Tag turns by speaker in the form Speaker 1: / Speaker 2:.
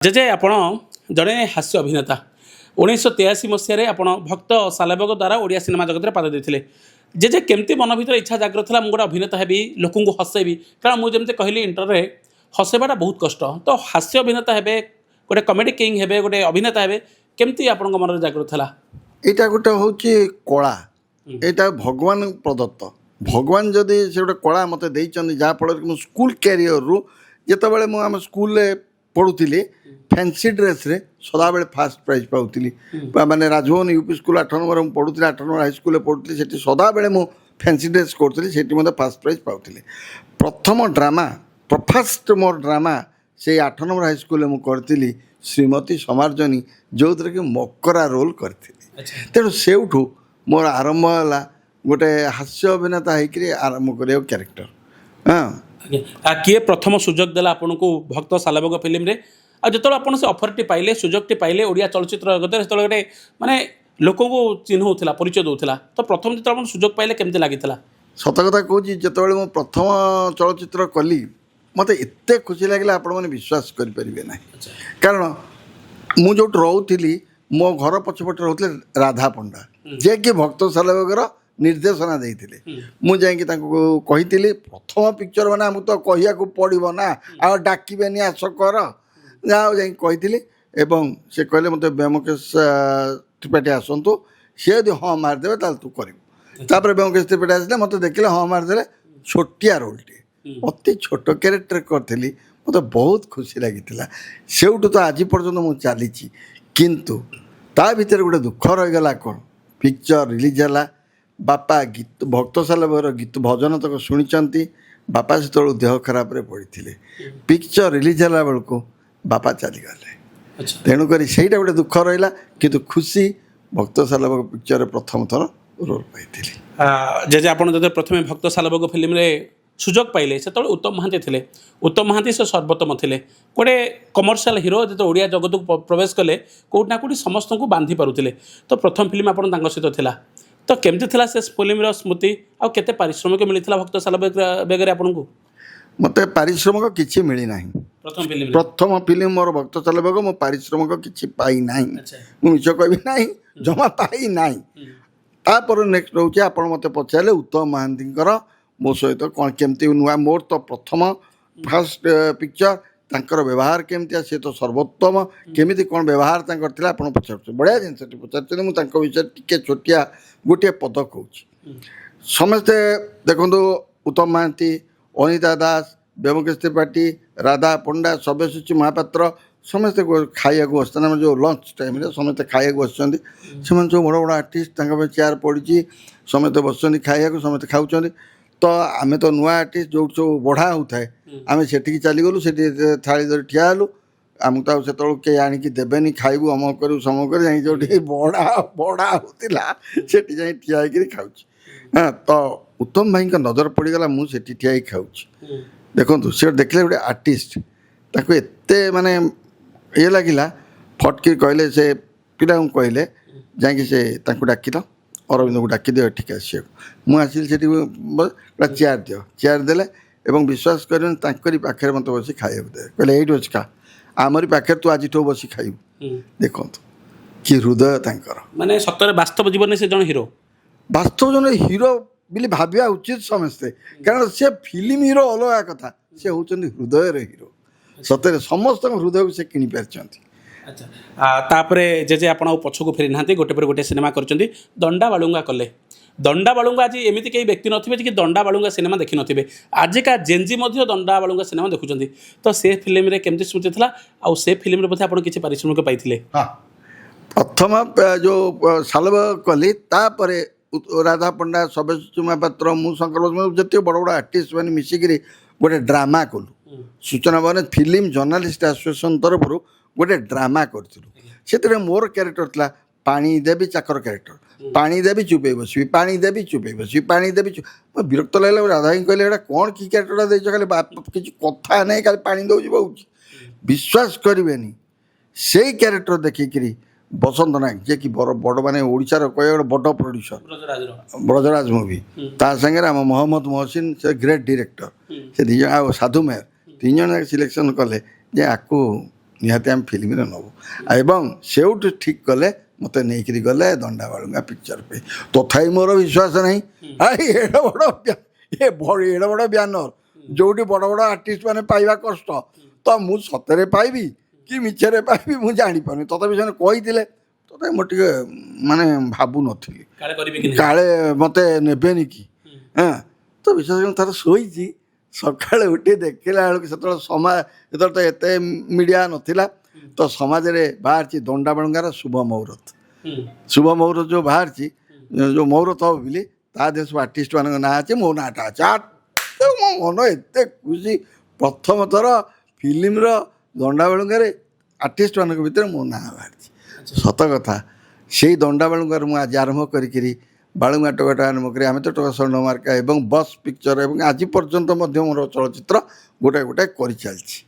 Speaker 1: JJ आपण जड़े हास्य अभिनेता 1983 मसीह आप भक्त सालेबग द्वारा ओडिया सिनेमा जगत में पाद देते जेजे केमती मन भर इच्छा जागृत था मुझे गोटे अभिनेता हेबी लोक हसैबी कारण मुझे कहली इंटरव्यू हसैवाटा बहुत कष्ट तो हास्य अभिनेता हे गोटे कमेडी किंग हे गोटे अभिनेता हे केमती आपण मन जागृत था
Speaker 2: यहाँ गोटे हूँ कला यहाँ भगवान प्रदत्त भगवान जदि से गोटे कला मत जहाँफल कि स्कूल कैरियर रु जिते आम स्कूल पढ़ुली फैंसी ड्रेस रे सदा बेले फास्ट प्राइज पाऊली माने राजभवन यूपी स्कूल 8 नंबर पढ़ुली 8 नंबर हाई स्कूल पढ़ुली से सदा बेले मु फैंसी ड्रेस करूली से फास्ट प्राइज पाऊली प्रथम ड्रामा फर्स्ट मोर ड्रामा से 8 नंबर हाई स्कूल में करी श्रीमती समार्जनी जो थी कि मकरा रोल करी तेणु से मोर आरंभ है गोटे हास्य अभिनेता होकर आरंभ कर क्यारेक्टर हाँ
Speaker 1: किए प्रथम सुजोग देला आपन को भक्त सालेबग फिल्म रे आ जो आप अफरटी पाइले सुजोगटी पाइले ओडिया चलचित्र जगत से गोटे माने लोक को चिन्हला परिचय दूसरा तो प्रथम जो आप सुजोग पाइले केमती लगी
Speaker 2: सत कथा कहूँ जिते मो प्रथम चलचित्र कली मत एत खुशी लगे आपण मैंने विश्वास करें ना कारण मुझे रोली मो घर पछपटे रोते राधा पंडा जे कि भक्त सालेबगर निर्देशना देते मुझे कही प्रथम पिक्चर मैंने आमको तो कहिया पड़ो ना आ डाकबेनि आस कर जहाँ कही एवं से कहले मत व्योमकेश त्रिपाठी आसतु सी यदि हाँ मारिदेवे तू कर व्योमकेश त्रिपाठी आसले मत देखिले हाँ मारिदे छोटिया रोलटे अति छोट क्यारेक्टर करी मत बहुत खुशी लगी से तो आज पर्यटन मुझे चली किंतु ता भीतर गोटे दुख रहीगला कौन पिक्चर रिलीज है बापा गीत भक्त सालेबगर गीत भजन तक शुणी बापा से देह खराब पड़ते पिक्चर रिलीज है बेलू बापा चलीगले तेणुक से गोटे दुख रहा कि खुशी भक्त सालेबग पिक्चर प्रथम थर रोल पाई
Speaker 1: जे आप प्रथम भक्त सालेबग फिल्म रे सुजोग पाइले से उत्तम महांती थे उत्तम महांती से सर्वोत्तम थे गोटे कमर्शियल हिरो जो ओडिया जगत को प्रवेश कले कौटना कौटी समस्त को बांधि पारुले तो प्रथम फिल्म आप सहित थिला तो केमती थिला से फिल्म स्मृति आउ केते पारिश्रमिक मिलता भक्त सालेबग आपन को
Speaker 2: मत पारिश्रमिक किसी मिली ना प्रथम फिल्म मोर भक्त सालेबग मो पारिश्रमिक किसी पाई ना मुझे कह ना जमा पाई ना तापर नेक्स्ट रोचे आप मत पचारे उत्तम महांती मो सहित कौन केमती नुआ मोर तो प्रथम फास्ट पिक्चर तांकर व्यवहार केमती सी तो सर्वोत्तम केमी कौन व्यवहार आप पचार बढ़िया जिनस पचार मुझे विषय टी छोटिया गोटे पद कहूँ समस्ते देखो उत्तम महांती अनिता दास व्योमकेश त्रिपाठी राधा पंडा सब्यसूची महापात्र समस्ते खाया बसता जो लंच टाइम समस्ते खाया बसुँच से बड़ बड़ आर्टिस्ट चेयर पड़ी समस्ते बस खाया समस्ते खाऊँ तो आम तो नुआ आर्टिस्ट जो सब बढ़ा होता है आम से चलीगलु से थाली धरी ठिया हेलु आमको तो से कई आणिकी देवेनि खाइबू अमक करू समक कर जो बढ़ा बढ़ा होता से ठिया खाऊ हाँ तो उत्तम भाई का नजर पड़गला मुझे ठिया खाऊ देखो सी देखले गोटे आर्टिस्ट ताको एते माने ये लगिला फटकी कहले से पिला कहले जाकि से डाकिल अरविंद को डाक दियो ठीक आसिया मुझे चेयर दियो चेयर देले एवं विश्वास कर पाखे मत बस खाया दे कहले ये बस खा आमरी पाखे तू आज बस खाइबू देखो कि हृदय
Speaker 1: माने सतरे वास्तव जीवन से जन हिरो
Speaker 2: वास्तव जन हिरो बोली भाविया उचित समस्ते कारण से फिल्म हिरो अलग कथा से होचंदी हृदय हिरो सतरे समस्त हृदय को से किनी पारछंती
Speaker 1: अच्छा तापरे जे आप पछक फेरी ना गोटे पर गोटे सिनेमा कर दंडा बालुंगा कले दंडा बालुंगा आज एमती कई व्यक्ति नथिबे कि दंडा बालुंगा सिनेमा देखि नथिबे आजिका जेनजी मध्य दंडा बालुंगा सिनेमा देखुचंदी तो से फिल्म रे केमती स्मृति थिला आ से फिल्म रे मध्ये आपण किछि पारिश्रमिक पाइथिले
Speaker 2: हां प्रथम जो सालेबग कली तापरे राधा पंडा सब्यसूची महापात्र मु शंकर जत बड़ बड़ आर्टिस्ट मैंने मिसिक गोटे ड्रामा कलु सूचना भवन फिल्म जर्नालीस्ट एसोसिएशन तरफ गोटे ड्रामा करूँ मोर क्यारेक्टर था पानी देवी चाकर क्यारेक्टर पानी देवी चुपे बसबी पानी देवी चुपे बसबी पानी देवी मैं विरक्त लगे राधा ही कहले कौन कि क्यारेक्टर देच खाली किसी कथा नहीं खाली पानी दौर बहुत विश्वास करेनि से क्यारेक्टर देखिकी बसंत नायक जे कि बड़ माने ओडिशार कह गोटे बड़ प्रोड्यूसर ब्रजराज मुवी ता संगे आम मोहम्मद मोहसिन से ग्रेट डायरेक्टर से 2 जन साधु मेहर 3 जन सिलेक्शन कले जे आपको ନିହାତି ଆମେ ଫିଲ୍ମରେ ନେବୁ ଏବଂ ସେଇଠୁ ଠିକ୍ କଲେ ମୋତେ ନେଇକରି ଗଲେ ଦଣ୍ଡାବାଳୁଙ୍ଗା ପିକ୍ଚର ପାଇଁ ତଥାପି ମୋର ବିଶ୍ୱାସ ନାହିଁ ଏଡ଼େ ବଡ଼ ବ୍ୟାନର ଯେଉଁଠି ବଡ଼ ବଡ଼ ଆର୍ଟିଷ୍ଟ ମାନେ ପାଇବା କଷ୍ଟ ତ ମୁଁ ସତରେ ପାଇବି କି ମିଛରେ ପାଇବି ମୁଁ ଜାଣିପାରୁନି ତଥାପି ସେମାନେ କହିଥିଲେ ତଥାପି ମୁଁ ଟିକେ ମାନେ ଭାବୁନଥିଲି କାଳେ ମୋତେ ନେବେନି କି ତ ବିଶ୍ୱାସ କରି ଥରେ ଶୋଇଛି ସକାଳେ ଉଠି ଦେଖିଲା ବେଳକୁ ସେତେବେଳେ ସମାଜ ଯେତେବେଳେ ତ ଏତେ ମିଡ଼ିଆ ନଥିଲା ତ ସମାଜରେ ବାହାରିଛି ଦଣ୍ଡାବାଳୁଙ୍ଗାର ଶୁଭ ମୁହୂର୍ତ୍ତ ଯେଉଁ ବାହାରିଛି ଯେଉଁ ମୁହୂର୍ତ୍ତ ହବ ବୋଲି ତା ଦେହରେ ସବୁ ଆର୍ଟିଷ୍ଟ ମାନଙ୍କ ନାଁ ଅଛି ମୋ ନାଁଟା ଅଛି ମୋ ମନ ଏତେ ଖୁସି ପ୍ରଥମ ଥର ଫିଲ୍ମର ଦଣ୍ଡାବାଳୁଙ୍ଗାରେ ଆର୍ଟିଷ୍ଟ ମାନଙ୍କ ଭିତରେ ମୋ ନାଁ ବାହାରିଛି ସତ କଥା ସେଇ ଦଣ୍ଡାବାଳୁଙ୍ଗାରୁ ମୁଁ ଆଜି ଆରମ୍ଭ କରିକିରି ବାଳୁଙ୍ଗା ଟୋକାଟା ଆରମ୍ଭ କରି ଆମେ ତ ଟୋକା ସ୍ୱର୍ଣ୍ଣମାର୍କା ଏବଂ ବସ୍ ପିକ୍ଚର ଏବଂ ଆଜି ପର୍ଯ୍ୟନ୍ତ ମଧ୍ୟ ମୋର ଚଳଚ୍ଚିତ୍ର ଗୋଟାଏ ଗୋଟାଏ କରିଚାଲିଛି